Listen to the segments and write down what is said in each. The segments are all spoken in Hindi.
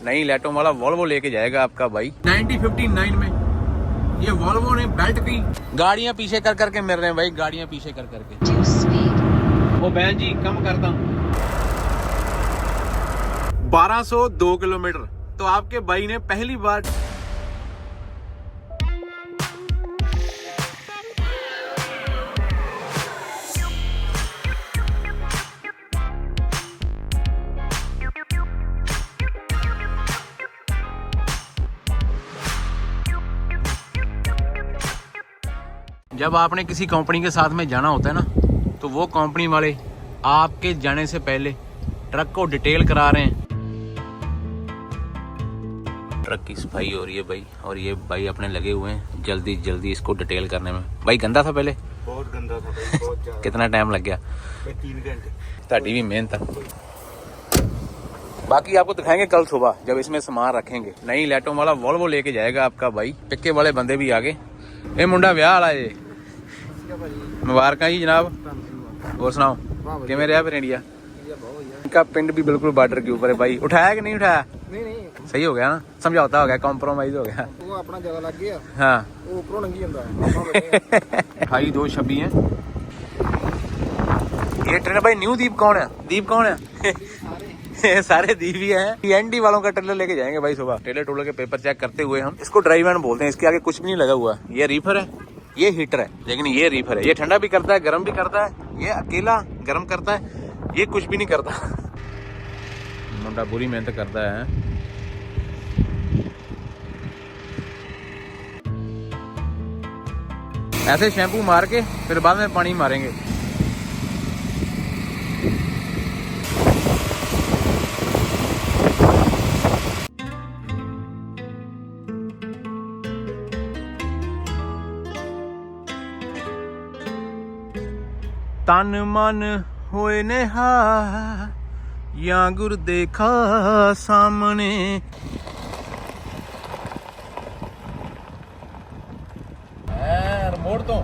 नई लैटो वाला वॉल्वो लेके जाएगा आपका भाई 1959 में। ये वॉल्वो ने बेल्ट की गाड़ियां पीछे कर करके मिल रहे हैं भाई, गाड़ियां पीछे कर करके। ओ बहन जी कम करता 1202 किलोमीटर। तो आपके भाई ने पहली बार जब आपने किसी कंपनी के साथ में जाना होता है ना, तो वो कंपनी वाले आपके जाने से पहले ट्रक को डिटेल करा रहे हैं। ट्रक की सफाई हो रही है भाई, और ये भाई अपने लगे हुए हैं जल्दी जल्दी इसको डिटेल करने में। भाई गंदा था पहले, बहुत गंदा था भाई, बहुत ज्यादा। कितना टाइम लग गया? 3 घंटे। ताड़ी भी मेहनत है। बाकी आपको दिखाएंगे कल सुबह जब इसमें सामान रखेंगे। नई लैटो वाला वॉल्वो लेके जाएगा आपका भाई। पिक्के वाले बंदे भी आगे। ये मुंडा ब्याह वाला है। मुबारक जी जनाब। और सुनाओ किवें रहा फिर इंडिया? इनका पिंड भी बिल्कुल बॉर्डर के ऊपर है भाई। उठाया कि नहीं उठाया? नहीं सही हो गया ना, समझौता हो गया, कॉम्प्रोमाइज हो गया। वो अपना जगह लग गया। हाँ वो ऊपरों लंघी ਜਾਂਦਾ है। 28-2-26 है ये ट्रेलर भाई। न्यू दीप कौन है? दीप कौन है? सारे दीप ही हैं। TNT वालों का ट्रेलर लेके जाएंगे भाई सुबह। ट्रेलर टूलर के पेपर चेक करते हुए हम इसको ड्राइव एंड बोलते हैं। इसके आगे कुछ भी नहीं लगा हुआ। ये रीफर है, ये हीटर है, लेकिन ये रीफर है। ये ठंडा भी करता है, गर्म भी करता है। ये अकेला गर्म करता है, ये कुछ भी नहीं करता। मुंडा बुरी मेहनत करता है। ऐसे शैम्पू मार के फिर बाद में पानी मारेंगे। तन मन होए नेहा या गुर देखा सामने। मोड़ तो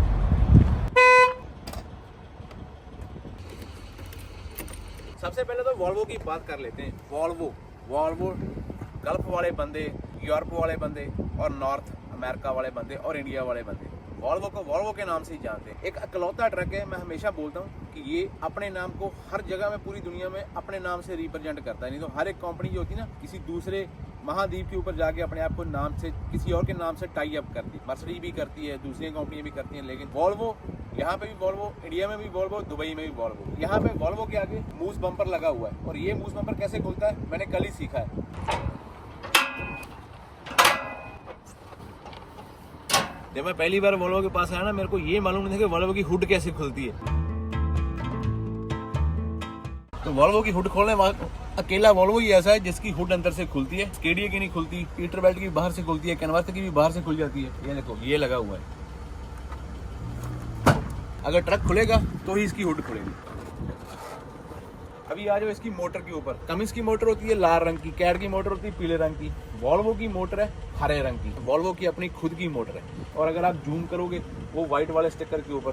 सबसे पहले तो वॉल्वो की बात कर लेते हैं। वॉल्वो गल्फ वाले बंदे, यूरोप वाले बंदे और नॉर्थ अमेरिका वाले बंदे और इंडिया वाले बंदे वॉल्वो को वॉल्वो के नाम से ही जानते हैं। एक अकलौता ट्रक है। मैं हमेशा बोलता हूँ कि ये अपने नाम को हर जगह में पूरी दुनिया में अपने नाम से रिप्रेजेंट करता है। नहीं तो हर एक कंपनी जो होती है ना, किसी दूसरे महाद्वीप के ऊपर जाके अपने आप को नाम से किसी और के नाम से टाई अप करती है। मर्सिडीज भी करती है, दूसरी कंपनियां भी करती हैं, लेकिन वॉल्वो यहाँ पे भी वॉल्वो, इंडिया में भी वॉल्वो, दुबई में भी वॉल्वो। यहाँ पे वॉल्वो के आगे मूस बम्पर लगा हुआ है, और ये मूस बम्पर कैसे खुलता है मैंने कल ही सीखा है। जब मैं पहली बार वॉल्वो के पास आया ना, मेरे को ये मालूम नहीं था कि वॉल्वो की हुड कैसे खुलती है। तो वॉल्वो की हुड खोलने वाला अकेला वॉल्वो ही ऐसा है जिसकी हुड अंदर से खुलती है। स्केडिया की नहीं खुलती, पीटर बेल्ट की बाहर से खुलती है, कैनवास की भी बाहर से खुल जाती है। ये देखो ये लगा हुआ है। अगर ट्रक खुलेगा तो ही इसकी हुड खुलेगी। अभी आ जाओ इसकी मोटर के ऊपर। कमिंस की मोटर होती है लाल रंग की, कैट की मोटर होती है पीले रंग की, वॉल्वो की मोटर है हरे रंग की। वॉल्वो की अपनी खुद की मोटर है, और अगर आप जूम करोगे वो व्हाइट वाले स्टिकर के ऊपर,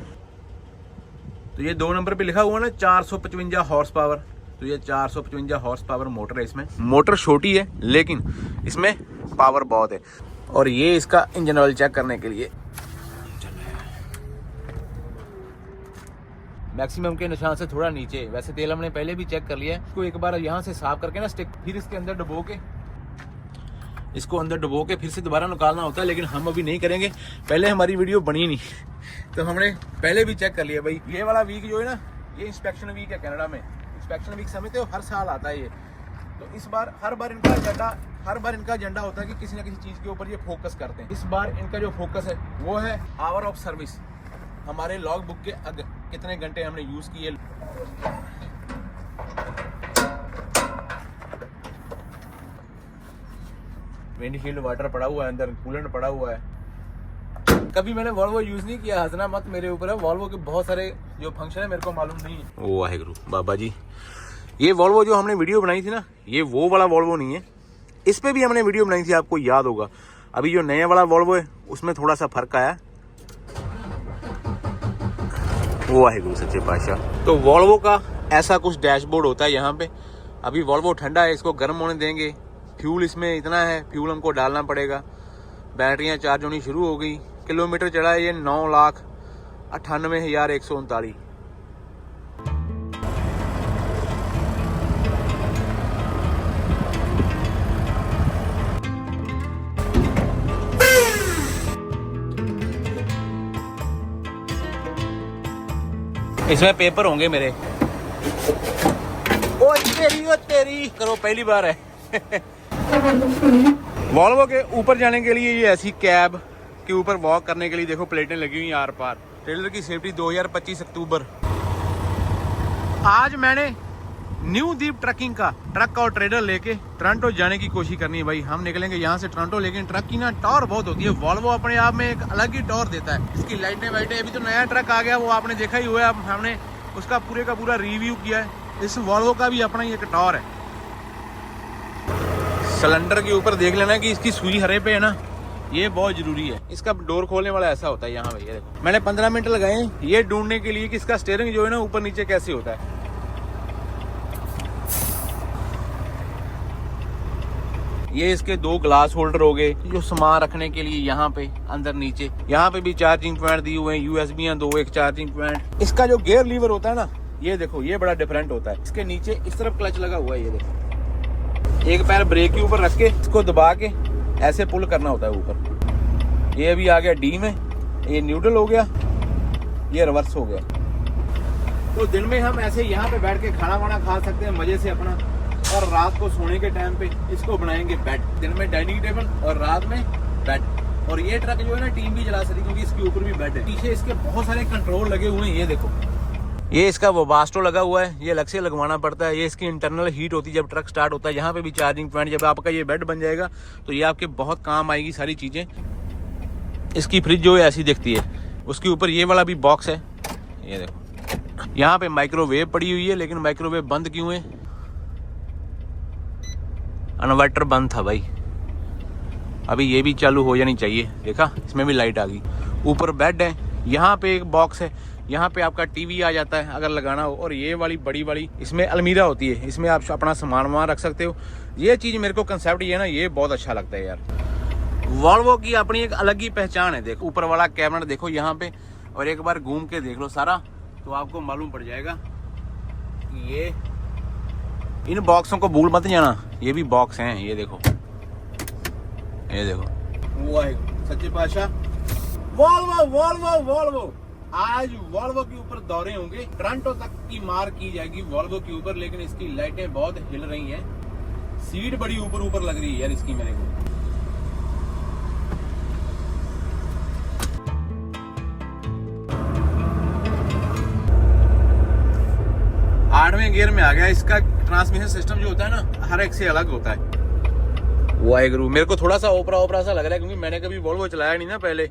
तो ये 2 नंबर पे लिखा हुआ ना 455 हॉर्स पावर। तो ये 455 हॉर्स पावर मोटर है। इसमें मोटर छोटी है लेकिन इसमें पावर बहुत है। और ये इसका इंजन ऑयल चेक करने के लिए मैक्सिमम के निशान से थोड़ा नीचे। वैसे तेल हमने पहले भी चेक कर लिया है। इसको एक बार यहाँ से साफ करके ना स्टिक, फिर इसके अंदर डुबो के, इसको अंदर डुबो के फिर से दोबारा निकालना होता है, लेकिन हम अभी नहीं करेंगे। पहले हमारी वीडियो बनी नहीं तो हमने पहले भी चेक कर लिया भाई। ये वाला वीक जो है ना, ये इंस्पेक्शन वीक है कनाडा में। इंस्पेक्शन वीक समझते हो, हर साल आता है ये। तो इस बार हर बार इनका एजेंडा होता है कि किसी ना किसी चीज के ऊपर ये फोकस करते हैं। इस बार इनका जो फोकस है वो है आवर ऑफ सर्विस। हमारे लॉग बुक के कितने घंटे हमने यूज किए। विंडशील्ड वाटर पड़ा हुआ है, अंदर कूलेंट पड़ा हुआ है। कभी मैंने वॉल्वो यूज नहीं किया, हंसना मत मेरे ऊपर है। वॉल्वो के बहुत सारे जो फंक्शन है मेरे को मालूम नहीं है। ओ वाहेगुरु बाबा जी। ये वॉल्वो जो हमने वीडियो बनाई थी ना, ये वो वाला वॉल्वो नहीं है। इस पे भी हमने वीडियो बनाई थी, आपको याद होगा। अभी जो नया वाला वॉल्वो है उसमें थोड़ा सा फर्क आया। वाहेगुरु सच्चे पातशाह। तो वॉल्वो का ऐसा कुछ डैशबोर्ड होता है यहाँ पे। अभी वॉल्वो ठंडा है, इसको गर्म होने देंगे, फ्यूल इसमें इतना है, फ्यूल हमको डालना पड़ेगा। बैटरियां चार्ज होनी शुरू हो गई। किलोमीटर चला है ये 9,98,139। इसमें पेपर होंगे मेरे। ओ तेरी करो, पहली बार है। वॉल्वो के ऊपर जाने के लिए ये ऐसी कैब के ऊपर वॉक करने के लिए देखो प्लेटें लगी हुई आर पार। ट्रेलर की सेफ्टी 2025 अक्टूबर। आज मैंने न्यू दीप ट्रकिंग का ट्रक और ट्रेलर लेके टोरंटो जाने की कोशिश करनी है भाई। हम निकलेंगे यहाँ से टोरंटो, लेकिन ट्रक की ना टॉर बहुत होती है। वॉल्वो अपने आप में एक अलग ही टॉर देता है। इसकी लाइटें वाइटें, अभी तो नया ट्रक आ गया वो आपने देखा ही हुआ है। हमने उसका पूरे का पूरा रिव्यू किया है। इस वॉल्वो का भी अपना ही एक टॉर है। सिलेंडर के ऊपर देख लेना कि इसकी सुई हरे पे है ना, ये बहुत जरूरी है। इसका डोर खोलने वाला ऐसा होता है यहाँ पे, ये देखो। मैंने 15 मिनट लगाए ये ढूंढने के लिए कि इसका स्टीयरिंग जो है ना ऊपर नीचे कैसे होता है। ये इसके 2 ग्लास होल्डर हो गए जो सामान रखने के लिए यहाँ पे अंदर नीचे। यहाँ पे भी चार्जिंग पॉइंट दिए हुए हैं, यूएसबी 2, एक चार्जिंग पॉइंट। इसका जो गियर लीवर होता है ना, ये देखो ये बड़ा डिफरेंट होता है। इसके नीचे इस तरफ क्लच लगा हुआ है, ये देखो। एक पैर ब्रेक के ऊपर रख के इसको दबा के ऐसे पुल करना होता है ऊपर। ये अभी आ गया डी में, ये न्यूट्रल हो गया, ये रिवर्स हो गया। तो दिन में हम ऐसे यहाँ पे बैठ के खाना वाना खा सकते हैं मजे से अपना, और रात को सोने के टाइम पे इसको बनाएंगे बेड। दिन में डाइनिंग टेबल और रात में बेड। और ये ट्रक जो है ना टीम भी चला सकती है क्योंकि इसके ऊपर भी बेड है। पीछे इसके बहुत सारे कंट्रोल लगे हुए हैं, ये देखो। ये इसका वोबास्टो लगा हुआ है, ये अलग से लगवाना पड़ता है। ये इसकी इंटरनल हीट होती है जब ट्रक स्टार्ट होता है। यहाँ पे भी चार्जिंग पॉइंट। जब आपका ये बेड बन जाएगा तो ये आपके बहुत काम आएगी सारी चीजें। इसकी फ्रिज जो है ऐसी दिखती है। उसके ऊपर ये वाला भी बॉक्स है, ये देखो। यहाँ पे माइक्रोवेव पड़ी हुई है, लेकिन माइक्रोवेव बंद क्यों है? इन्वर्टर बंद था भाई। अभी ये भी चालू हो जानी चाहिए। देखा, इसमें भी लाइट आ गई। ऊपर बेड है, यहाँ पे एक बॉक्स है, यहाँ पे आपका टीवी आ जाता है अगर लगाना हो। और ये वाली बड़ी वाली इसमें अलमीरा होती है, इसमें आप अपना सामान वामान रख सकते हो। ये चीज़ मेरे को कंसेप्ट ये है ना, ये बहुत अच्छा लगता है यार। वॉल्वो की अपनी एक अलग ही पहचान है। देखो ऊपर वाला कैबिनेट देखो यहाँ पे, और एक बार घूम के देख लो सारा तो आपको मालूम पड़ जाएगा कि ये इन बॉक्सों को भूल मत जाना। ये भी बॉक्स हैं, ये देखो, ये देखो। वाह सच्चे पातशाह। Volvo Volvo Volvo. आज वॉल्वो के ऊपर दौरे होंगे, टोरंटो तक की मार की जाएगी वॉल्वो के ऊपर। लेकिन इसकी लाइटें बहुत हिल रही हैं, सीट बड़ी ऊपर ऊपर लग रही है यार इसकी मेरे को। आठवें गियर में आ गया। इसका ट्रांसमिशन सिस्टम जो होता है ना, हर एक से अलग होता है। वाहेगुरु, मेरे को थोड़ा सा ओपरा ओपरा सा लग रहा है क्योंकि मैंने कभी वॉल्वो चलाया नहीं ना पहले।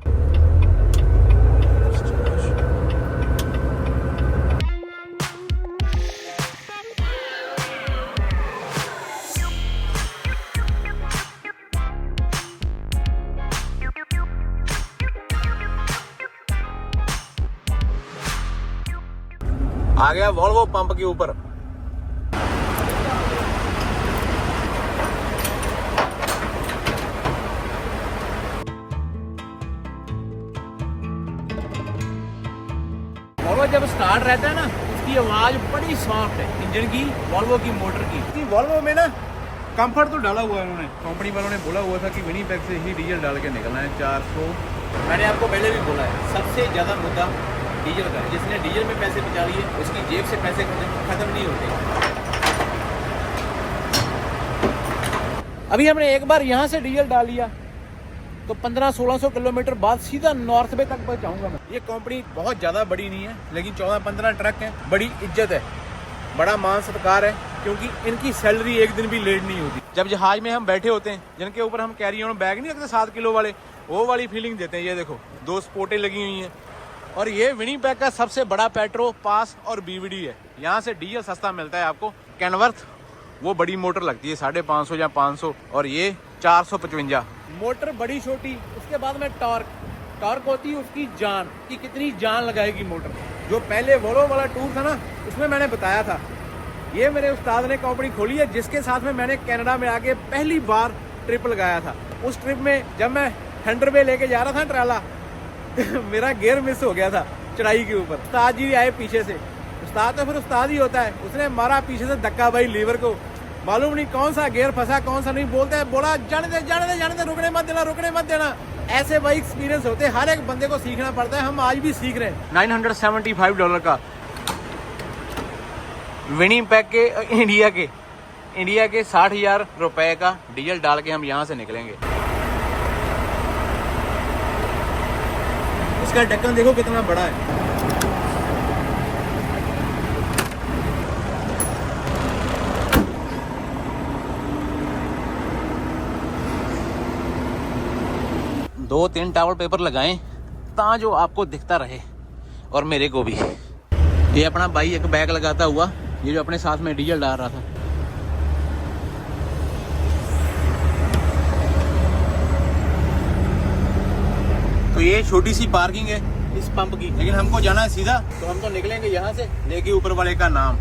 आ गया वॉल्वो पंप के ऊपर। वॉल्वो जब स्टार्ट रहता है ना, इसकी आवाज बड़ी सॉफ्ट है इंजन की, वॉल्वो की मोटर की। वॉल्वो में ना कंफर्ट तो डाला हुआ है उन्होंने। कंपनी वालों ने बोला हुआ था कि विनिपेग से ही डीजल डाल के निकलना है 400। मैंने आपको पहले भी बोला है, सबसे ज्यादा मुद्दा डीजल का। जिसने डीजल में पैसे बचा लिए उसकी जेब से पैसे खत्म नहीं होते। अभी हमने एक बार यहाँ से डीजल डाल लिया तो 1500-1600 किलोमीटर बाद सीधा नॉर्थ वे तक पहुँचाऊंगा मैं। ये कंपनी बहुत ज़्यादा बड़ी नहीं है, लेकिन 14-15 ट्रक हैं। बड़ी इज्जत है, बड़ा मान सत्कार है, क्योंकि इनकी सैलरी एक दिन भी लेट नहीं होती। जब जहाज में हम बैठे होते हैं, जिनके ऊपर हम कैरी ऑन बैग नहीं रखते 7 किलो वाले, वो वाली फीलिंग देते हैं। ये देखो 2 स्पोर्टें लगी हुई हैं। और ये विनिपेग का सबसे बड़ा पेट्रो पास और बीवीडी है। यहाँ से डीजल सस्ता मिलता है आपको। कैनवर्थ वो बड़ी मोटर लगती है 550 या 500, और ये 455। मोटर बड़ी छोटी, उसके बाद में टॉर्क होती है उसकी जान कि कितनी जान लगाएगी मोटर। जो पहले वॉल्वो वाला टूर था ना, उसमें मैंने बताया था ये मेरे उस्ताद ने कंपनी खोली है जिसके साथ में मैंने कनाडा में आके पहली बार ट्रिप लगाया था। उस ट्रिप में जब मैं थंडरबे लेके जा रहा था ट्राला मेरा गियर मिस हो गया था चढ़ाई के ऊपर। उस्ताद जी आए पीछे से, उस्ताद तो फिर उस्ताद ही होता है, उसने मारा पीछे से धक्का भाई लीवर को, मालूम नहीं कौन सा गियर फंसा कौन सा नहीं, बोलते हैं बोला जाने दे जाने दे जाने दे, रुकने मत देना रुकने मत देना। ऐसे भाई एक्सपीरियंस होते हैं, हर एक बंदे को सीखना पड़ता है, हम आज भी सीख रहे हैं। $975 का विनिपेग के इंडिया के 60,000 रुपए का डीजल डाल के हम यहाँ से निकलेंगे। इसका ढक्कन देखो कितना बड़ा है। दो तीन टॉवल पेपर लगाएं ता जो आपको दिखता रहे और मेरे को भी। ये अपना भाई एक बैग लगाता हुआ, ये जो अपने साथ में डीजल डाल रहा था। तो ये छोटी सी पार्किंग है इस पंप की, लेकिन हमको जाना है सीधा, तो हम तो निकलेंगे यहाँ से लेके ऊपर वाले का नाम।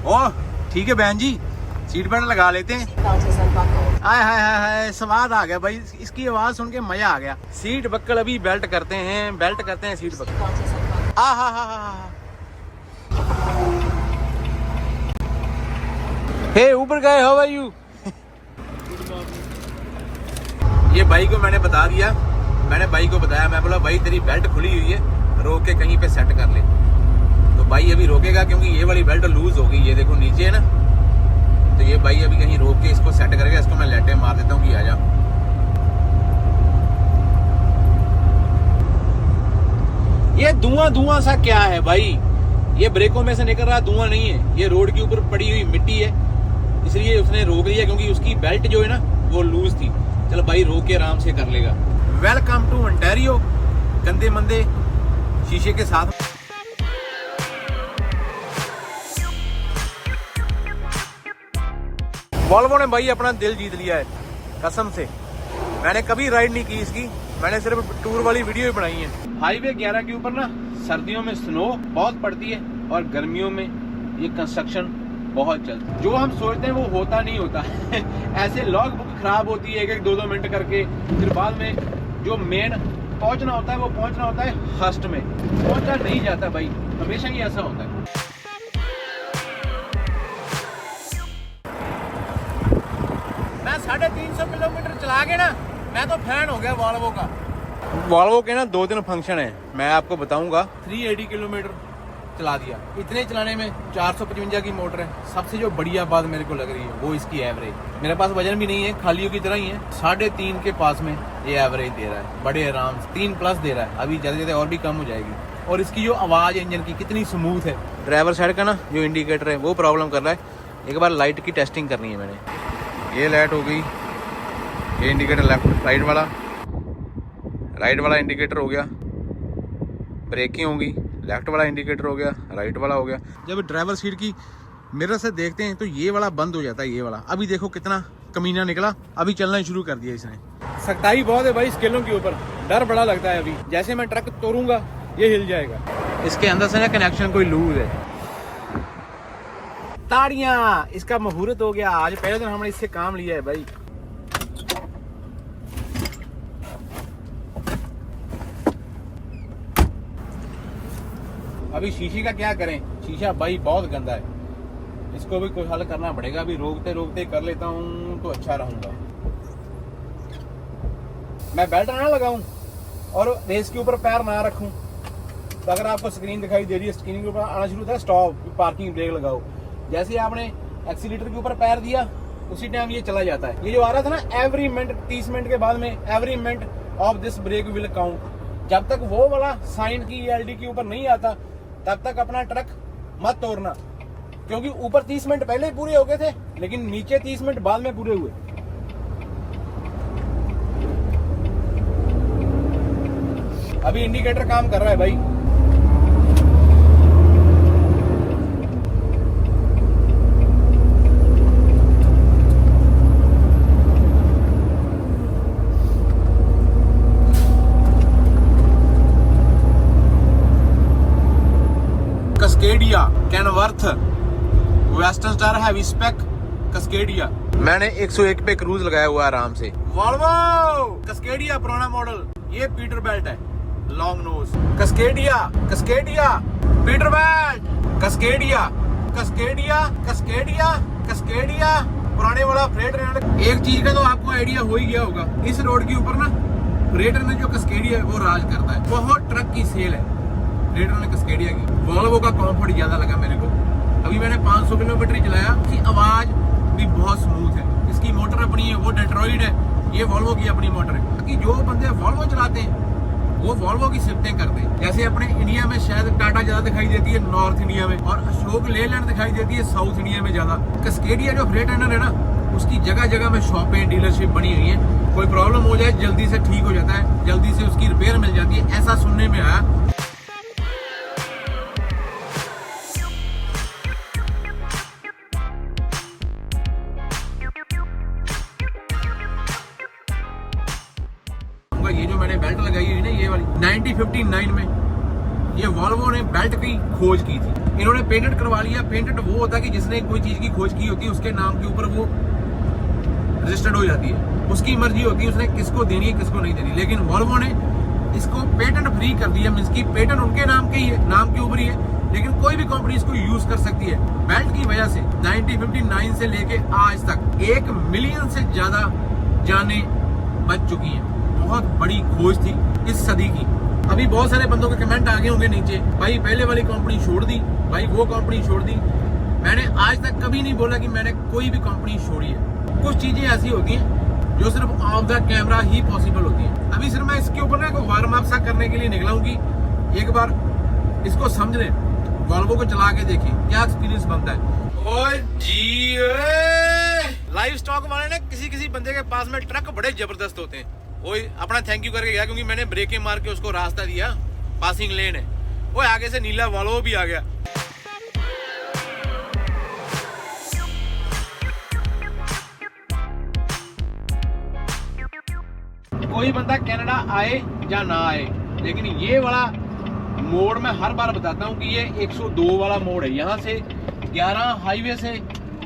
ओह ठीक है बहन जी, सीट बेल्ट लगा लेते हैं। हाय हाय हाय हाय, स्वाद आ गया भाई, इसकी आवाज सुन के मजा आ गया। सीट बक्कल अभी बेल्ट करते हैं सीट बक्कल। आ हा हा हा। हे ऊपर गए, हाउ आर यू? ये भाई को मैंने बता दिया, मैंने भाई को बताया, मैं बोला भाई तेरी बेल्ट खुली हुई है, रोक के कहीं पे सेट कर ले। तो भाई अभी रोकेगा क्योंकि ये वाली बेल्ट लूज हो गई, ये देखो नीचे है ना, तो ये भाई अभी कहीं रोक के इसको सेट करेगा। इसको मैं लेटे मार देता हूँ कि आ जा। ये धुआं सा क्या है भाई, ये ब्रेकों में से निकल रहा धुआं नहीं है, ये रोड के ऊपर पड़ी हुई मिट्टी है, इसलिए उसने रोक लिया क्योंकि उसकी बेल्ट जो है ना वो लूज थी। चल भाई रोक के आराम से कर लेगा। वेलकम टू ओंटारियो, गंदे मंदे शीशे के साथ। वॉल्वो ने भाई अपना दिल जीत लिया है कसम से। मैंने कभी राइड नहीं की इसकी, मैंने सिर्फ टूर वाली वीडियो ही बनाई है। हाईवे 11 के ऊपर ना सर्दियों में स्नो बहुत पड़ती है और गर्मियों में ये कंस्ट्रक्शन बहुत चलती है। जो हम सोचते हैं वो होता नहीं होता ऐसे लॉग बुक खराब होती है 1-2 मिनट करके, फिर बाद में जो मेन पहुंचना होता है वो पहुंचना होता है हस्ट में, पहुंचा नहीं जाता भाई, हमेशा ही ऐसा होता है। मैं 350 किलोमीटर चला के ना मैं तो फैन हो गया वॉल्वो का। वॉल्वो के ना 2 फंक्शन है, मैं आपको बताऊंगा। 380 किलोमीटर चला दिया, इतने चलाने में 455 की मोटर है। सबसे जो बढ़िया बात मेरे को लग रही है वो इसकी एवरेज। मेरे पास वजन भी नहीं है, खालियों की तरह ही है, 3.5 के पास में ये एवरेज दे रहा है, बड़े आराम से 3+ दे रहा है। अभी ज्यादा और भी कम हो जाएगी। और इसकी जो आवाज इंजन की कितनी स्मूथ है। ड्राइवर साइड का ना जो इंडिकेटर है वो प्रॉब्लम कर रहा है, एक बार लाइट की टेस्टिंग करनी है मैंने। ये लाइट हो गई, ये इंडिकेटर लेफ्ट राइट वाला इंडिकेटर हो गया, ब्रेकिंग होगी, लेफ्ट वाला इंडिकेटर हो गया, राइट वाला हो गया। जब ड्राइवर सीट की मिरर से देखते हैं तो ये वाला बंद हो जाता है, ये वाला। अभी देखो कितना कमीना निकला, अभी चलना शुरू कर दिया इसने। सख्ताई बहुत है भाई स्केलों के ऊपर, डर बड़ा लगता है। अभी जैसे मैं ट्रक तोड़ूंगा ये हिल जाएगा। इसके अंदर से ना कनेक्शन कोई लूज है। ताड़ियां, इसका मुहूर्त हो गया आज, पहले दिन हमने इससे काम लिया है भाई। अभी शीशे का क्या करें, शीशा भाई बहुत गंदा है, इसको भी कोई हल करना पड़ेगा। अभी रोकते रोकते कर लेता हूँ तो अच्छा रहूंगा। मैं बेल्ट ना लगाऊं और रेस के ऊपर पैर ना रखूं, तो अगर आपको स्क्रीन दिखाई दे रही है, स्क्रीन के ऊपर आना शुरू होता है स्टॉप, पार्किंग ब्रेक लगाओ। जैसे ही आपने एक्सीलेटर के ऊपर पैर दिया उसी टाइम ये चला जाता है। ये जो आ रहा था ना एवरी मिनट, 30 मिनट के बाद में every minute of this break will count, जब तक वो वाला साइन की एलडी के ऊपर नहीं आता तब तक अपना ट्रक मत तोड़ना, क्योंकि ऊपर 30 मिनट पहले ही पूरे हो गए थे लेकिन नीचे 30 मिनट बाद में पूरे हुए। अभी इंडिकेटर काम कर रहा है भाई। कैनवर्थ वेस्टर्न स्टार हैवी स्पेक कस्केडिया। मैंने 101 पे क्रूज लगाया हुआ है आराम से। वॉल्वो कस्केडिया पुराना मॉडल, ये पीटर बेल्ट है, लॉन्ग नोज। कस्केडिया कस्केडिया पीटर बेल्ट, कस्केडिया कस्केडिया कस्केडिया कस्केडिया पुराने वाला फ्रेटर। एक चीज का तो आपको आइडिया हो ही गया होगा, इस रोड के ऊपर ना फ्रेटर ने जो कस्केडिया है वो राज करता है। बहुत ट्रक की सेल है फ्रेटर ने कस्केडिया की। वॉल्वो का कंफर्ट ज्यादा लगा मेरे को। अभी मैंने 500 किलोमीटर ही चलाया, इसकी आवाज भी बहुत स्मूथ है। इसकी मोटर अपनी है, वो डेट्रॉइड है, ये वॉल्वो की अपनी मोटर है। बाकी जो बंदे वॉल्वो चलाते हैं वो वॉल्वो की सिफतें करते हैं। जैसे अपने इंडिया में शायद टाटा ज्यादा दिखाई देती है नॉर्थ इंडिया में, और अशोक लेलैंड दिखाई देती है साउथ इंडिया में ज्यादा। कस्केडिया जो फ्रेटर है ना, उसकी जगह जगह में शॉपें डीलरशिप बनी हुई है। कोई प्रॉब्लम हो जाए जल्दी से ठीक हो जाता है, जल्दी से उसकी रिपेयर मिल जाती है, ऐसा सुनने में आया। ये जो मैंने बेल्ट लगाई हुई ना, ये वाली 1959 में ये वॉल्वो ने बेल्ट की खोज की थी। इन्होंने पेटेंट करवा लिया। पेटेंट वो होता है कि जिसने कोई चीज की खोज की होती है उसके नाम के ऊपर वो रजिस्टर्ड हो जाती है। उसकी मर्जी होती है उसने किसको देनी है किसको नहीं देनी। लेकिन वॉल्वो ने इसको पेटेंट फ्री कर दिया, मींस की पेटेंट उनके नाम के ही है, नाम के ऊपर ही है, लेकिन कोई भी कंपनी इसको यूज कर सकती है। बेल्ट की वजह से 1959 से लेके आज तक 1 मिलियन से ज्यादा जानें बच चुकी हैं। बहुत बड़ी खोज थी इस सदी की। अभी बहुत सारे बंदों के कमेंट आ गए होंगे नीचे, भाई पहले वाली कंपनी छोड़ दी, भाई वो कंपनी छोड़ दी। मैंने आज तक कभी नहीं बोला कि मैंने कोई भी कंपनी छोड़ी है। कुछ चीजें ऐसी होती हैं जो सिर्फ of the camera he possible होती है। अभी सिर्फ मैं इसके ऊपर ना एक वार्म अप सा करने के लिए निकला हूँ कि एक बार इसको समझ लें, वॉल्वो को चला के देखें क्या एक्सपीरियंस बनता है। ओए जी लाइव स्टॉक वाले ना किसी किसी बंदे के पास में ट्रक बड़े जबरदस्त होते हैं। वो अपना थैंक यू करके गया क्योंकि मैंने ब्रेकें मार के उसको रास्ता दिया, पासिंग लेन है। वो आगे से नीला वॉल्वो भी आ गया। कोई बंदा कनाडा आए या ना आए, लेकिन ये वाला मोड़ मैं हर बार बताता हूँ कि ये 102 वाला मोड़ है। यहाँ से 11 हाईवे से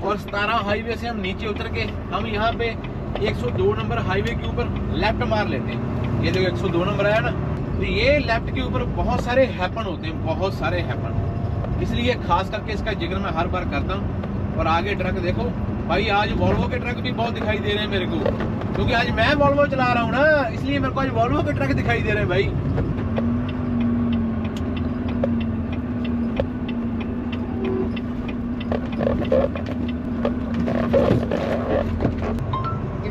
और 17 हाईवे से हम नीचे उतर के हम यहाँ पे 102 नंबर हाईवे के ऊपर लेफ्ट मार लेते हैं। ये देखो 102 नंबर आया ना, तो ये लेफ्ट के ऊपर बहुत सारे हैपन होते हैं, बहुत सारे हैपन। इसलिए खास करके इसका जिक्र मैं हर बार करता हूँ। और आगे ट्रक देखो भाई, आज वॉल्वो के ट्रक भी बहुत दिखाई दे रहे हैं मेरे को, क्योंकि आज मैं वॉल्वो चला रहा हूँ ना, इसलिए मेरे को आज वॉल्वो के ट्रक दिखाई दे रहे हैं भाई।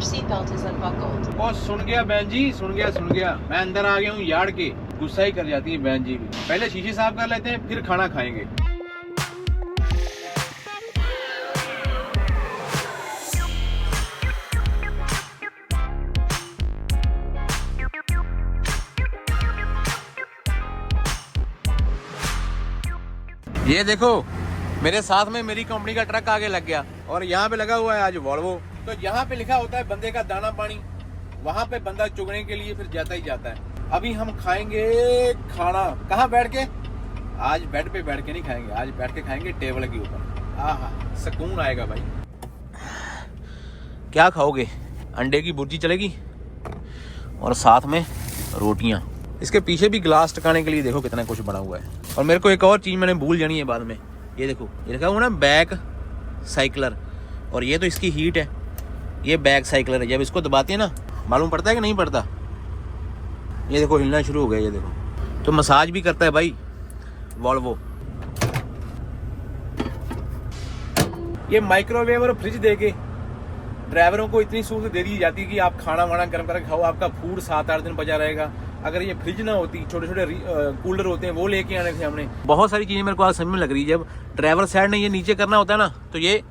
Seatbelt is unbuckled. और सुन गया बहन जी, सुन गया। मैं अंदर आ गया हूँ यार्ड के। गुस्सा ही कर जाती है बहन जी भी। पहले शीशे साफ कर लेते हैं, फिर खाना खाएंगे। ये देखो मेरे साथ में मेरी कंपनी का ट्रक आगे लग गया और यहाँ पे लगा हुआ है आज वॉल्वो। तो यहाँ पे लिखा होता है बंदे का दाना पानी, वहां पे बंदा चुगने के लिए फिर जाता ही जाता है। अभी हम खाएंगे खाना। कहाँ बैठ के? आज बेड पे बैठ के नहीं खाएंगे, आज बैठ के खाएंगे टेबल के ऊपर। आहा सुकून आएगा भाई। क्या खाओगे? अंडे की भुर्जी चलेगी और साथ में रोटियां। इसके पीछे भी ग्लास टकाने के लिए देखो कितना कुछ बना हुआ है। और मेरे को एक और चीज मैंने भूल जानी है बाद में। ये देखो ये लिखा हुआ ना बैक साइकिलर, और ये तो इसकी हीट है, ये बैक साइकिलर है। जब इसको दबाते हैं ना मालूम पड़ता है कि नहीं पड़ता? ये देखो हिलना शुरू हो गया, ये देखो। तो मसाज भी करता है भाई वॉल्वो। ये माइक्रोवेव और फ्रिज देके ड्राइवरों को इतनी सहूलत दे दी जाती है कि आप खाना वाना गर्म करके खाओ, आपका फूड 7-8 दिन बचा रहेगा। अगर ये फ्रिज ना होती, छोटे छोटे कूलर होते हैं वो लेके आने थे हमने। बहुत सारी चीजें मेरे को आज समझ में लग रही है। जब ड्राइवर साइड ने ये नीचे करना होता है ना, तो ये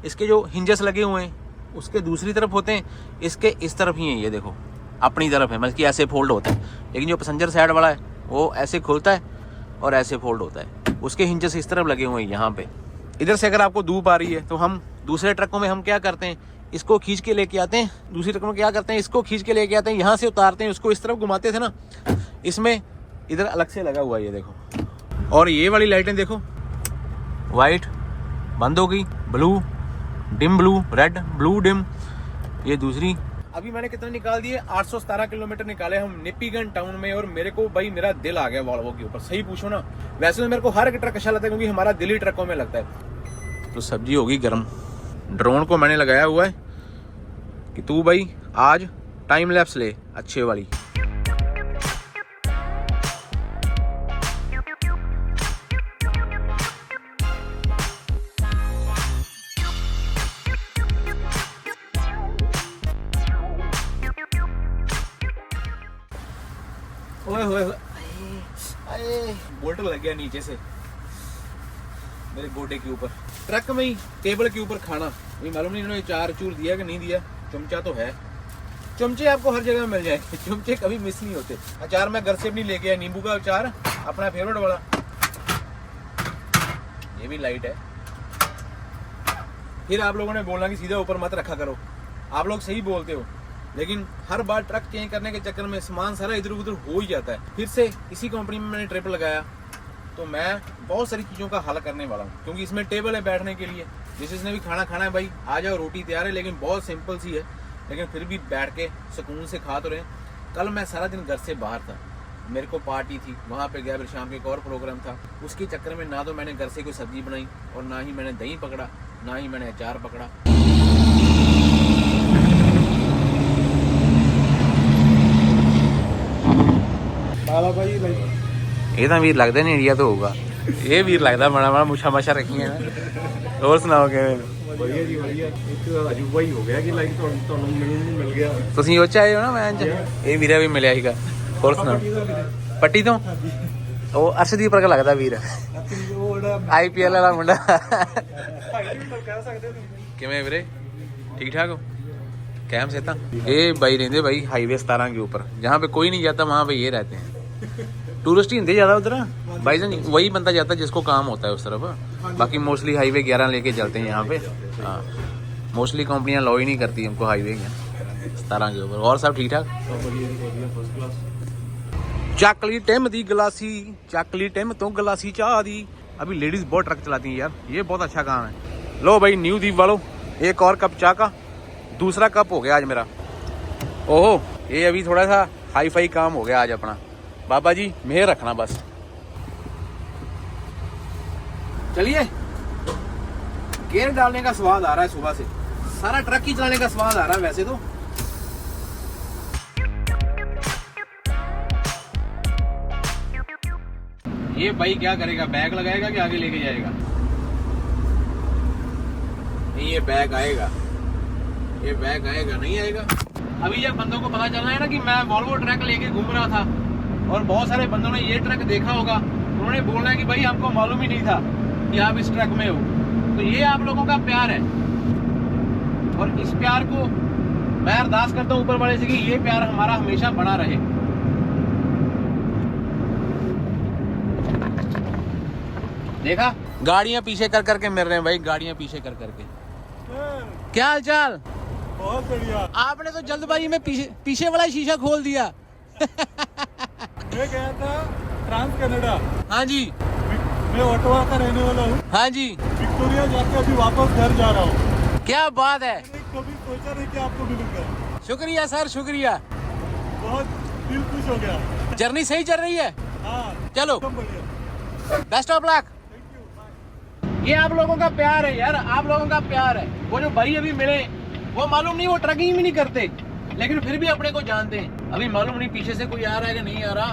इसके जो हिंजेस लगे हुए हैं उसके दूसरी तरफ होते हैं, इसके इस तरफ ही है। ये देखो अपनी तरफ है, मतलब कि ऐसे फोल्ड होता है। लेकिन जो पैसेंजर साइड वाला है वो ऐसे खुलता है और ऐसे फोल्ड होता है। उसके हिंजेस इस तरफ लगे हुए हैं यहाँ पे। इधर से अगर आपको धूप आ रही है तो हम दूसरे ट्रकों में हम क्या करते हैं, इसको खींच के लेके आते हैं। दूसरी ट्रकों में क्या करते हैं, इसको खींच के लेके आते हैं, यहाँ से उतारते हैं, उसको इस तरफ घुमाते थे ना, इसमें इधर अलग से लगा हुआ है। ये देखो। और ये वाली लाइटें देखो, वाइट बंद हो गई, blue dim, blue red, blue dim, ये दूसरी। अभी मैंने कितना निकाल दिए, 817 किलोमीटर निकाले हम निप्पीगन टाउन में, और मेरे को भाई मेरा दिल आ गया वॉल्वो के ऊपर। सही पूछो ना, वैसे तो मेरे को हर एक ट्रक अच्छा लगता है क्योंकि हमारा दिल ही ट्रकों में लगता है। तो सब्जी होगी गर्म। ड्रोन को मैंने लगाया हुआ है कि तू भाई आज टाइम लैप्स ले अच्छे वाली। ओए होए होए, अरे बोल्ट लग गया नीचे से मेरे गोडे के ऊपर। ट्रक में ही टेबल के ऊपर खाना, अभी मालूम नहीं इन्होंने चार चूर दिया कि नहीं दिया। चमचा तो है, चमचे आपको हर जगह मिल जाएंगे, चमचे कभी मिस नहीं होते। अचार मैं घर से भी नहीं लेके आया, नींबू का अचार अपना फेवरेट वाला, ये भी लाइट है। फिर आप लोगों ने बोलना कि सीधा ऊपर मत रखा करो, आप लोग सही बोलते हो, लेकिन हर बार ट्रक चेंज करने के चक्कर में सामान सारा इधर उधर हो ही जाता है। फिर से इसी कंपनी में मैंने ट्रिप लगाया, तो मैं बहुत सारी चीज़ों का हल करने वाला हूँ, क्योंकि इसमें टेबल है बैठने के लिए। जिसने भी खाना खाना है भाई आ जाओ, रोटी तैयार है, लेकिन बहुत सिंपल सी है, लेकिन फिर भी बैठ के सुकून से खा तो रहे। कल मैं सारा दिन घर से बाहर था, मेरे को पार्टी थी, वहाँ पे गया, फिर शाम के एक और प्रोग्राम था। उसके चक्कर में ना तो मैंने घर से कोई सब्जी बनाई, और ना ही मैंने दही पकड़ा, ना ही मैंने अचार पकड़ा। ਇਹ ਤਾਂ ਵੀਰ ਲੱਗਦਾ ਨਹੀਂ ਇੰਡੀਆ ਤੋਂ ਹੋਊਗਾ, ਇਹ ਵੀਰ ਲੱਗਦਾ ਮਾੜਾ ਮਾੜਾ ਮੁੱਛਾਂ ਮਾਛਾਂ ਰੱਖੀਆਂ ਨੇ। ਹੋਰ ਸੁਣਾਓ ਕਿਵੇਂ? ਵਧੀਆ ਜੀ ਵਧੀਆ। ਇੱਕ ਅਜੂਬਾ ਹੀ ਹੋ ਗਿਆ ਕਿ ਲਾਈਕ ਤੁਹਾਨੂੰ ਮਿਲ ਗਿਆ। ਤੁਸੀਂ ਉਹ ਚ ਆਏ ਹੋ ਨਾ ਮੈਚ, ਇਹ ਵੀਰਾ ਵੀ ਮਿਲਿਆ ਸੀਗਾ। ਹੋਰ ਸੁਣਾਓ? ਪੱਟੀ ਤੋਂ? ਉਹ ਅਰਸ਼ਦੀਪ ਵਰਗਾ ਲੱਗਦਾ ਵੀਰ, IPL ਵਾਲਾ ਮੁੰਡਾ। ਕਿਵੇਂ ਵੀਰੇ, ठीक ठाक हो? कैम से था ये भाई रहते भाई हाईवे 17 के ऊपर, जहाँ पे कोई नहीं जाता वहाँ पे ये रहते हैं। टूरिस्ट ही हिंदे ज्यादा उधर भाई जान, वही बंदा जाता है जिसको काम होता है उस तरफ। बाकी मोस्टली हाईवे 11 लेके चलते हैं यहाँ पे। हाँ, मोस्टली कंपनियां लो ही नहीं करती हमको हाईवे 17 के ऊपर। और सब ठीक ठाक? चकली टिम दी गलासी, चकली टिम तो गलासी चाह दी। अभी लेडीज बहुत ट्रक चलाती हैं यार, ये बहुत अच्छा काम है। लो भाई न्यू दीप वालों, एक और कप चाय का, दूसरा कप हो गया आज मेरा। ओहो, ये अभी थोड़ा सा हाई फाई काम हो गया आज अपना। बाबा जी मेहर रखना बस। चलिए, गियर डालने का स्वाद आ रहा है सुबह से, सारा ट्रक ही चलाने का स्वाद आ रहा है वैसे तो। ये भाई क्या करेगा, बैग लगाएगा कि आगे लेके जाएगा? नहीं, ये बैग आएगा, ये बैग आएगा नहीं आएगा। अभी जब बंदों को पता चलना है ना कि मैं वॉल्वो ट्रक लेके घूम रहा था, और बहुत सारे बंदों ने ये ट्रक देखा होगा, उन्होंने बोलना है कि भाई हमको मालूम ही नहीं था कि आप इस ट्रक में हो। तो ये आप लोगों का प्यार है, और इस प्यार को मैं अरदास करता हूँ ऊपर वाले से कि ये प्यार हमारा हमेशा बना रहे। देखा, गाड़ियां पीछे कर करके मिल रहे हैं भाई, गाड़ियां पीछे कर करके। क्या हाल चाल? बहुत बढ़िया। आपने तो जल्दबाजी में पीछे वाला शीशा खोल दिया। मैं गया था ट्रांस कनाडा। हाँ जी, मैं ओटावा का रहने वाला हूँ। हाँ जी, विक्टोरिया जाके अभी वापस घर जा रहा हूँ। क्या बात है, कभी सोचा नहीं कि आपको मिलूंगा। शुक्रिया सर, शुक्रिया, बहुत दिल खुश हो गया। जर्नी सही चल रही है? हाँ, चलो, एकदम बढ़िया। Best of luck. ये आप लोगों का प्यार है यार, आप लोगों का प्यार है। वो जो भाई अभी मिले, वो मालूम नहीं वो ट्रकिंग भी नहीं करते, लेकिन फिर भी अपने को जानते हैं। अभी मालूम नहीं पीछे से कोई आ रहा है कि नहीं आ रहा।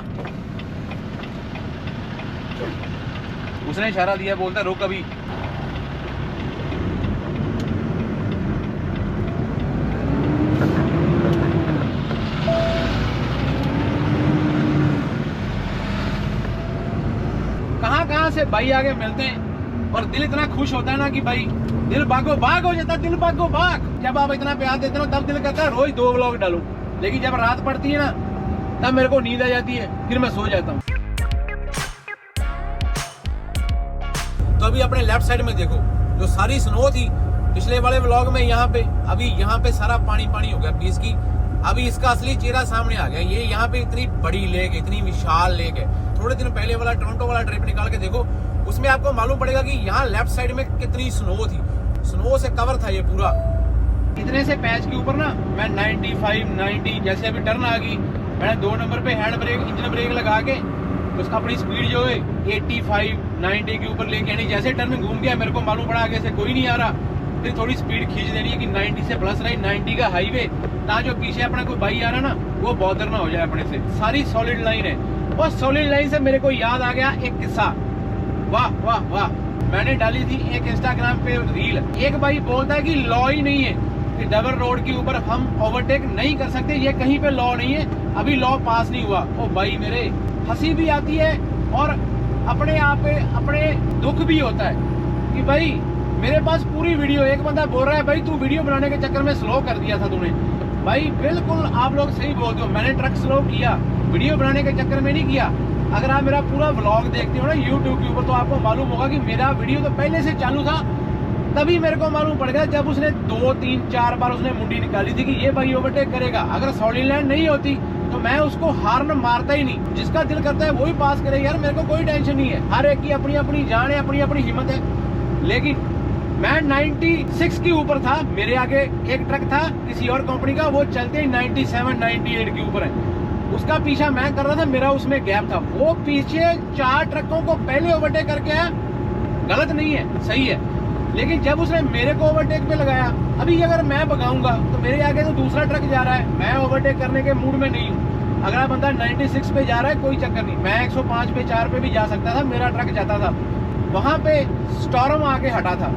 उसने इशारा दिया, बोलता रुक अभी। कहाँ से भाई आगे मिलते हैं, और दिल इतना खुश होता है ना कि भाई दिल बागो बाग हो जाता है, दिल बागो बाग। जब आप इतना प्यार देते हो तब दिल करता है रोज 2 व्लॉग डालूं, लेकिन जब रात पड़ती है ना तब मेरे को नींद आ जाती है, फिर मैं सो जाता हूँ। तो अभी अपने लेफ्ट साइड में देखो, जो सारी स्नो थी पिछले वाले व्लॉग में, यहाँ पे अभी यहाँ पे सारा पानी पानी हो गया बीच की। अभी इसका असली चेहरा सामने आ गया। ये यहाँ पे इतनी बड़ी लेक, इतनी विशाल लेक है। थोड़े दिन पहले वाला टोरंटो वाला ट्रिप निकाल के देखो, उसमें आपको मालूम पड़ेगा कि यहाँ लेफ्ट साइड में कितनी स्नो थी। स्नो से कवर था ये पूरा। इतने से पैच के ऊपर ना मैं 95, 90 जैसे अभी टर्न आ गई, मैंने 2 नंबर पे हैंड ब्रेक, इंजन ब्रेक लगा के उसका अपनी स्पीड जो है 85, 90 के ऊपर लेके आनी। जैसे टर्न घूम गया, मेरे को मालूम पड़ा आगे से कोई नहीं आ रहा, फिर थोड़ी स्पीड खींच देनी है कि 90 से प्लस रही, 90 का हाईवे, ता जो पीछे अपना कोई भाई आ रहा ना वो बॉदर ना हो जाए अपने से। सारी सॉलिड लाइन है। और सॉलिड लाइन से मेरे को याद आ गया एक किस्सा। वाह वाह वाह, मैंने डाली थी एक इंस्टाग्राम पे रील। एक भाई बोलता है कि लॉ ही नहीं है कि डबल रोड के ऊपर हम ओवरटेक नहीं कर सकते, ये कहीं पे लॉ नहीं है, अभी लॉ पास नहीं हुआ। ओ भाई मेरे, हंसी भी आती है और अपने आप पे अपने दुख भी होता है कि भाई मेरे पास पूरी वीडियो, एक बंदा बोल रहा है भाई तू वीडियो बनाने के चक्कर में स्लो कर दिया था तूने। भाई बिल्कुल आप लोग सही बोलते हो, मैंने ट्रक स्लो किया, वीडियो बनाने के चक्कर में नहीं किया। अगर आप मेरा पूरा व्लॉग देखते हो ना यूट्यूब के ऊपर तो आपको मालूम होगा कि मेरा वीडियो तो पहले से चालू था। तभी मेरे को मालूम पड़ गया जब उसने 2, 3, 4 बार उसने मुंडी निकाली थी कि ये भाई ओवरटेक करेगा। अगर सॉलिड लाइन नहीं होती तो मैं उसको हार्न मारता ही नहीं। जिसका दिल करता है वही पास करे यार, मेरे को कोई टेंशन नहीं है। हर एक की अपनी अपनी जान है, अपनी अपनी हिम्मत है। लेकिन मैं 96 के ऊपर था, मेरे आगे एक ट्रक था किसी और कंपनी का, वो चलते ही 97, 98 के ऊपर है। उसका पीछा मैं कर रहा था, मेरा उसमें गैप था। वो पीछे 4 ट्रकों को पहले ओवरटेक करके आया। गलत नहीं है, सही है। लेकिन जब उसने मेरे को ओवरटेक पे लगाया, अभी अगर मैं भगाऊंगा तो मेरे आगे तो दूसरा ट्रक जा रहा है, मैं ओवरटेक करने के मूड में नहीं हूँ। अगला बंदा 96 पे जा रहा है, कोई चक्कर नहीं, मैं 105 पे 4 पे भी जा सकता था, मेरा ट्रक जाता था। वहां पे स्टॉर्म आके हटा था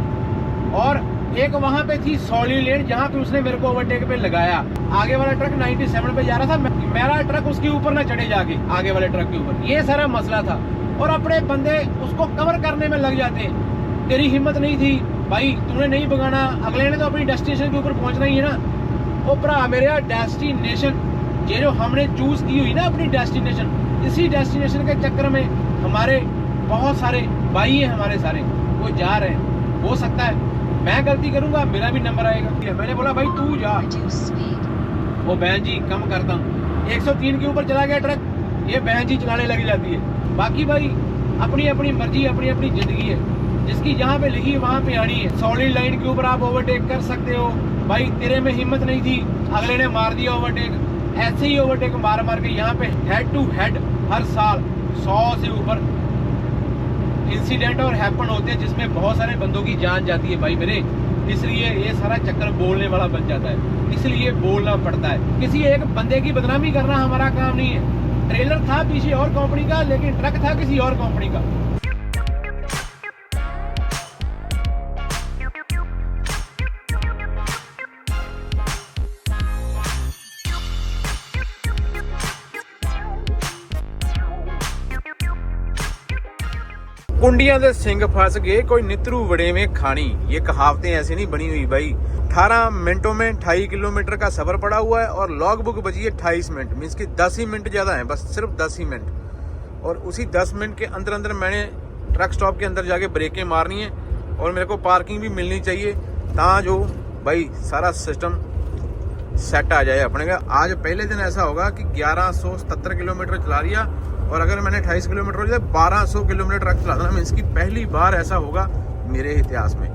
और एक वहां पे थी सॉलिड लेन जहां पे उसने मेरे को ओवरटेक पे लगाया। आगे वाला ट्रक 97 पे जा रहा था, मेरा ट्रक उसके ऊपर ना चढ़े जाके आगे वाले ट्रक के ऊपर, ये सारा मसला था। और अपने बंदे उसको कवर करने में लग जाते हैं। तेरी हिम्मत नहीं थी भाई, तूने नहीं भगाना, अगले ने तो अपनी डेस्टिनेशन के ऊपर पहुंचना ही है ना। ओ भरा मेरा, डेस्टिनेशन ये जो हमने चूज की हुई ना अपनी डेस्टिनेशन, इसी डेस्टिनेशन के चक्कर में हमारे बहुत सारे भाई हैं, हमारे सारे वो जा रहे हैं। हो सकता है मैं गलती करूंगा, मेरा भी नंबर आएगा। मैंने बोला भाई तू जा, Reduce speed. वो बहन जी कम करता हूँ। 103 के ऊपर चला गया ट्रक, ये बहन जी चलाने लग जाती है। बाकी भाई अपनी अपनी मर्जी, अपनी अपनी जिंदगी है, जिसकी जहाँ पे लिखी वहाँ पे आनी है। सॉलिड लाइन के ऊपर आप ओवरटेक कर सकते हो भाई, तेरे में हिम्मत नहीं थी, अगले ने मार दिया ओवरटेक। ऐसे ही ओवरटेक मार मार के यहाँ पे हेड टू हेड हर साल 100 से ऊपर इंसिडेंट और हैपन होते हैं जिसमें बहुत सारे बंदों की जान जाती है भाई मेरे। इसलिए ये सारा चक्कर बोलने वाला बन जाता है, इसलिए बोलना पड़ता है। किसी एक बंदे की बदनामी करना हमारा काम नहीं है। ट्रेलर था पीछे और कंपनी का, लेकिन ट्रक था किसी और कंपनी का। कुंडियां दे सिंग फंस गए, कोई नितरू वड़ेवें खानी, ये कहावतें ऐसी नहीं बनी हुई भाई। 18 मिनटों में 28 किलोमीटर का सफर पड़ा हुआ है और लॉग बुक बची है 28 मिनट, मीन्स कि 10 ही मिनट ज्यादा है, बस सिर्फ 10 ही मिनट। और उसी 10 मिनट के अंदर अंदर मैंने ट्रक स्टॉप के अंदर जाके ब्रेकें मारनी है और मेरे को पार्किंग भी मिलनी चाहिए, ता जो भाई सारा सिस्टम सेट आ जाए अपने का। आज पहले दिन ऐसा होगा कि 1177 किलोमीटर चला लिया और अगर मैंने 28 किलोमीटर हो जाए 1200 किलोमीटर ट्रक चला था, मीन्स की पहली बार ऐसा होगा मेरे इतिहास में।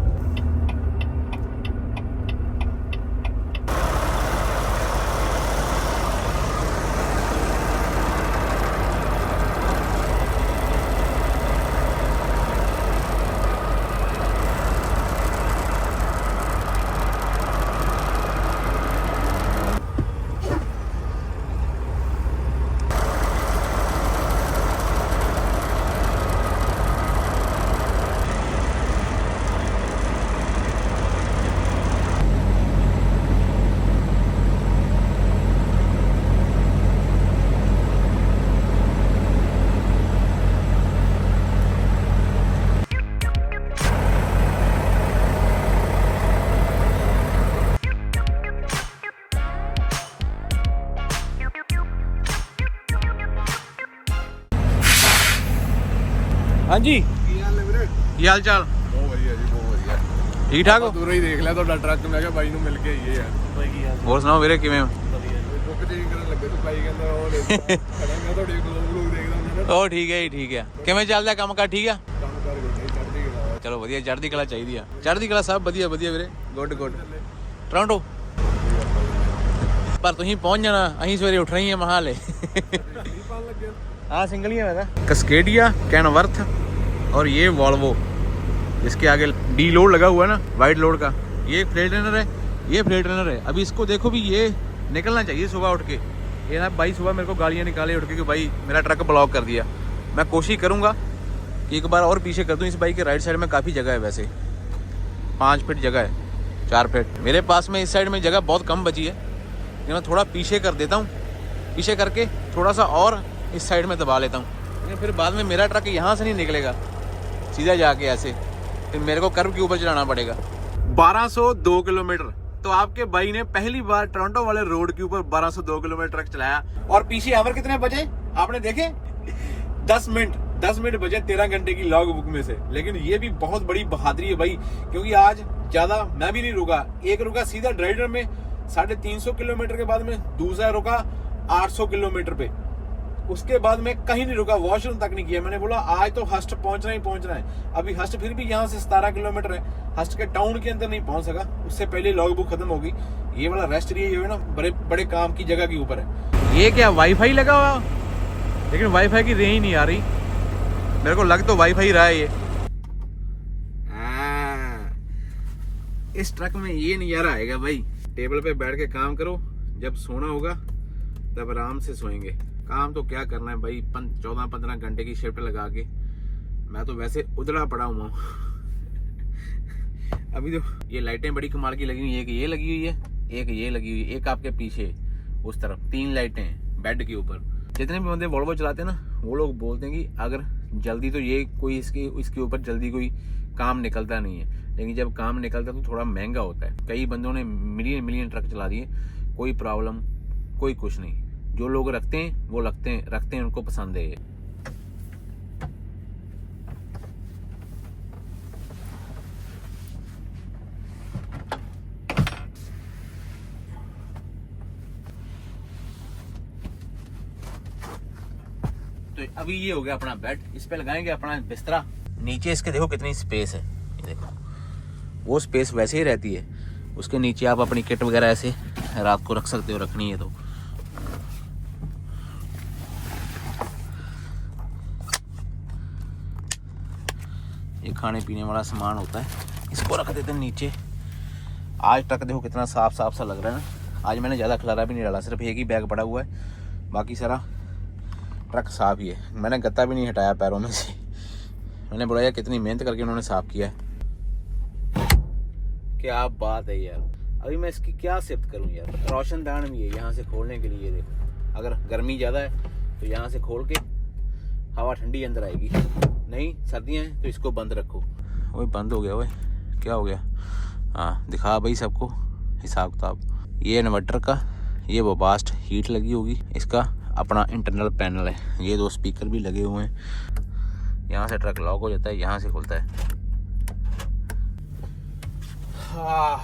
हाँ जी, ਕੀ ਹਾਲ ਨੇ ਵੀਰੇ? ਕੀ ਹਾਲ ਚਾਲ? ਬਹੁਤ ਵਧੀਆ ਜੀ, ਬਹੁਤ ਵਧੀਆ। ਠੀਕ ਠਾਕ ਹੋ? ਦੂਰੋਂ ਹੀ ਦੇਖ ਲਿਆ ਤੁਹਾਡਾ ਟਰੱਕ, ਮੈਂ ਕਿਹਾ ਬਾਈ ਨੂੰ ਮਿਲ ਕੇ ਆਈਏ ਯਾਰ। ਬਾਈ ਕੀ ਹਾਲ? ਹੋਰ ਸੁਣਾਓ ਵੀਰੇ, ਕਿਵੇਂ ਹੋ? ਬੁੱਕ ਚੇਂਜ ਕਰਨ ਲੱਗੇ ਤੇ ਬਾਈ ਕਹਿੰਦਾ ਉਹ ਲੈ ਖੜਾ, ਮੈਂ ਤੁਹਾਡੇ ਵਲੌਗ ਦੇਖਦਾ ਹੁੰਦਾ ਨਾ। ਉਹ ਠੀਕ ਹੈ ਜੀ, ਠੀਕ ਹੈ। ਕਿਵੇਂ ਚੱਲਦਾ ਕੰਮ ਕਾਰ? ਠੀਕ ਆ? ਕੰਮ ਕਰ ਚਲੋ ਵਧੀਆ, ਚੜ੍ਹਦੀ ਕਲਾ ਚਾਹੀਦੀ ਆ, ਚੜ੍ਹਦੀ ਕਲਾ ਸਭ ਵਧੀਆ ਵਧੀਆ ਵੀਰੇ, ਗੁੱਡ ਗੁੱਡ। ਟੋਰਾਂਟੋ ਪਰ ਤੁਸੀਂ ਪਹੁੰਚ ਜਾਣਾ, ਅਸੀਂ ਸਵੇਰੇ ਉੱਠ ਰਹੇ ਹਾਂ ਮਹਾਲੇ। हाँ सिंगल ही है वैसा। कस्केडिया, कैनवर्थ और ये वॉल्वो, जिसके आगे डी लोड लगा हुआ है ना, वाइड लोड का, ये फ्रेट ट्रेनर है, ये फ्रेट ट्रेनर है। अभी इसको देखो भी, ये निकलना चाहिए सुबह उठ के। ये ना भाई सुबह मेरे को गालियाँ निकाले उठ के कि भाई मेरा ट्रक ब्लॉक कर दिया। मैं कोशिश करूँगा कि एक बार और पीछे कर दूँ। इस बाइक के राइट साइड में काफ़ी जगह है, वैसे 5 फीट जगह है, 4 फीट। मेरे पास में इस साइड में जगह बहुत कम बची है, लेकिन मैं थोड़ा पीछे कर देता हूँ, पीछे करके थोड़ा सा और इस साइड में दबा लेता हूँ, लेकिन फिर बाद में मेरा ट्रक यहाँ से नहीं निकलेगा, सीधा जाके ऐसे फिर मेरे को कर्व के ऊपर चलाना पड़ेगा। 1202 किलोमीटर। तो आपके भाई ने पहली बार टोरंटो वाले रोड के ऊपर 1202 किलोमीटर ट्रक चलाया। और पीछे आवर कितने बजे आपने देखे? 10 मिनट बजे 13 घंटे की लॉग बुक में से। लेकिन ये भी बहुत बड़ी बहादुरी है भाई, क्योंकि आज ज्यादा मैं भी नहीं रुका। एक रुका सीधा ड्राइवर में 350 किलोमीटर के बाद में, दूसरा रुका 800 किलोमीटर पे, उसके बाद में कहीं नहीं रुका, वॉशरूम तक नहीं किया। मैंने बोला आज तो हस्ट पहुंचना ही पहुंचना है। अभी हस्ट फिर भी यहाँ से 17 किलोमीटर है, हस्ट के टाउन के अंदर नहीं पहुंच सका, उससे पहले लॉग बुक खत्म होगी। ये वाला रेस्ट एरिया जो है ना, बड़े बड़े काम की जगह के ऊपर है। ये क्या वाईफाई लगा हुआ, लेकिन वाईफाई की रेंज नहीं आ रही, मेरे को लग तो वाईफाई रहा है ये। इस ट्रक में ये नजारा आएगा भाई, टेबल पे बैठ के काम करो, जब सोना होगा तब आराम से सोएंगे। काम तो क्या करना है भाई, 14-15 घंटे की शिफ्ट लगा के मैं तो वैसे उधड़ा पड़ा हुआ हूँ। अभी तो ये लाइटें बड़ी कमाल की लगी हुई है, एक ये लगी हुई है, एक ये लगी हुई है, एक आपके पीछे उस तरफ 3 लाइटें हैं बेड के ऊपर। जितने भी बंदे वॉल्वो चलाते हैं ना, वो लोग बोलते हैं कि अगर जल्दी तो ये कोई इसके ऊपर जल्दी कोई काम निकलता नहीं है, लेकिन जब काम निकलता है तो थोड़ा महंगा होता है। कई बंदों ने मिलियन ट्रक चला दिए, कोई प्रॉब्लम कोई कुछ नहीं। जो लोग रखते हैं वो रखते हैं, उनको पसंद है ये। तो अभी ये हो गया अपना बेड, इस पे लगाएंगे अपना बिस्तरा। नीचे इसके देखो कितनी स्पेस है, ये देखो, वो स्पेस वैसे ही रहती है। उसके नीचे आप अपनी किट वगैरह ऐसे रात को रख सकते हो, रखनी है तो। ये खाने पीने वाला सामान होता है, इसको रख देते हैं नीचे। आज ट्रक देखो कितना साफ सा लग रहा है ना। आज मैंने ज़्यादा खलारा भी नहीं डाला, सिर्फ एक ही बैग पड़ा हुआ है, बाकी सारा ट्रक साफ ही है। मैंने गत्ता भी नहीं हटाया पैरों में से। मैंने बोला यार कितनी मेहनत करके उन्होंने साफ किया है। क्या बात है यार। अभी मैं इसकी क्या सिफ्त करूँ यार। रोशनदान भी है यहाँ से खोलने के लिए, देखो अगर गर्मी ज़्यादा है तो यहाँ से खोल के हवा ठंडी अंदर आएगी, नहीं सर्दियाँ हैं तो इसको बंद रखो। वही बंद हो गया, वही क्या हो गया। हाँ दिखा भाई सबको हिसाब किताब। ये इन्वर्टर का, ये वो बास्ट हीट लगी होगी, इसका अपना इंटरनल पैनल है। ये 2 स्पीकर भी लगे हुए हैं। यहाँ से ट्रक लॉक हो जाता है, यहाँ से खुलता है। हाँ,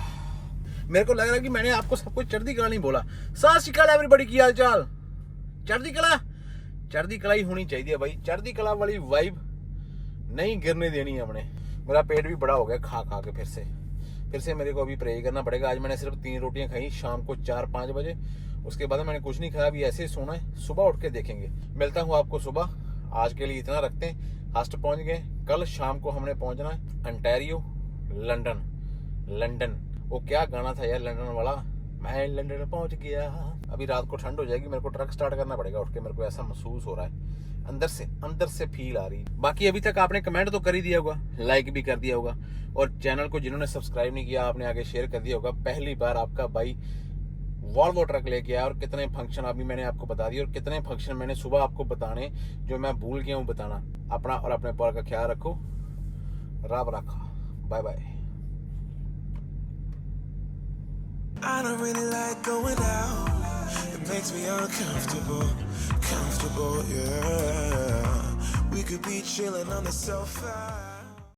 मेरे को लग रहा है कि मैंने आपको सब कुछ चढ़ती कला नहीं बोला। सत श्री अकाल एवरीबॉडी, की हाल चाल। चढ़ती कला ही होनी चाहिए भाई। चढ़ती कला वाली वाइब नहीं गिरने देनी है हमने। मेरा पेट भी बड़ा हो गया खा के, फिर से मेरे को अभी प्रे करना पड़ेगा। आज मैंने सिर्फ 3 रोटियां खाई शाम को 4-5 बजे, उसके बाद मैंने कुछ नहीं खाया। अभी ऐसे ही सोना है, सुबह उठ के देखेंगे। मिलता हूँ आपको सुबह। आज के लिए इतना रखते हैं। हस्ट पहुंच गए, कल शाम को हमने पहुंचना है अंटारियो, लंदन। वो क्या गाना था यार लंदन वाला, मैं लंदन पहुंच गया। अभी रात को ठंड हो जाएगी, मेरे को ट्रक स्टार्ट करना पड़ेगा उठ के। मेरे को ऐसा महसूस हो रहा है, अंदर से फील आ रही। बाकी अभी तक आपने कमेंट तो कर ही दिया होगा, लाइक भी कर दिया होगा, और चैनल को जिन्होंने सब्सक्राइब नहीं किया आपने आगे शेयर कर दिया होगा। पहली बार आपका भाई वॉल्वो ट्रक लेके आया, और कितने फंक्शन अभी मैंने आपको बता दिए, और कितने फंक्शन मैंने सुबह आपको बताने जो मैं भूल गया हूँ बताना। अपना और अपने परिवार का ख्याल रखो। रब रखा, bye bye. I don't really like going out. It makes me uncomfortable, yeah. We could be chilling on the sofa.